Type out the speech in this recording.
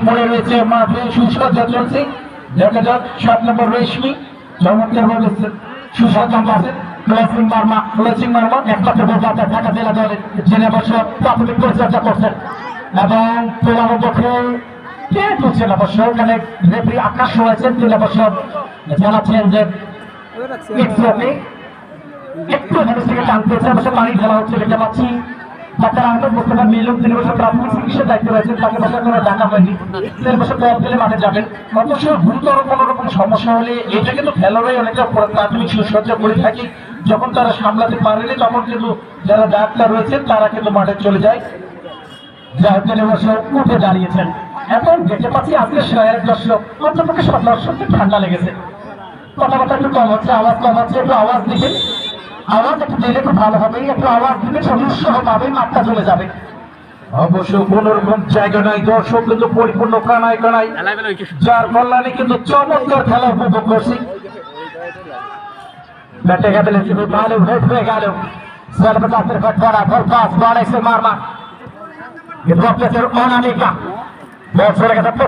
পড়ে রয়েছে মাঠে সুসজ্জা চলছে। দেখা যাক 7 নম্বর রেশমি চমৎকার ভাবে সুসজ্জা আছে। ক্লাসিং মার্মা একমাত্র ঢাকা জেলা দলের জেলা বছর প্রাথমিক পরিচর্যা করছেন এবং তোমার পক্ষে কে তুলছেন অবশ্য ওখানে রেফারি আকাশ রয়েছেন। তিনি অবশ্য জানাচ্ছেন যে একটু এখানে থেকে টানতেছে অবশ্য পানি খেলা হচ্ছে দেখতে পাচ্ছি। ডাক্তার আহমেদ মোস্তফা মিলন তিনি বছর প্রাথমিক চিকিৎসার দায়িত্ব রয়েছেন, তাকে বছর করে ডাকা হয়নি। তিনি বছর পথ পেলে মাঠে যাবেন। অবশ্য গুরুতর কোনো রকম সমস্যা হলে এটা কিন্তু খেলোয়াড়ই অনেকটা প্রাথমিক সুসজ্জা করে থাকি। যখন তারা সামলাতে পারেনি তখন কিন্তু যারা ডাক্তার রয়েছেন তারা কিন্তু মাঠে চলে যায়। যাই তিনি বছর উঠে দাঁড়িয়েছেন। এখন দেখতে পাচ্ছি আজকে 1,000 দর্শক অন্তপক্ষে 7 দর্শককে ঠান্ডা লেগেছে। কথাবার্তা একটু কম হচ্ছে, আওয়াজ কম হচ্ছে, একটু আওয়াজ দিবেন। আওয়াজ একটু দিলে খুব ভালো হবে। একটু আওয়াজ দিলে সমস্যা পাবে, মাঠটা চলে যাবে। অবশ্য কোন রকম জায়গা নাই, দর্শক কিন্তু পরিপূর্ণ কানায় কানায়, যার কল্যাণে কিন্তু চমৎকার খেলা উপভোগ করছি। ব্যাটে গেলে ভালো হেড হয়ে গেল। সর্বদাসের ঘট করা ফলপাস বাড়াইছে মারমা। অনামিকা বছরে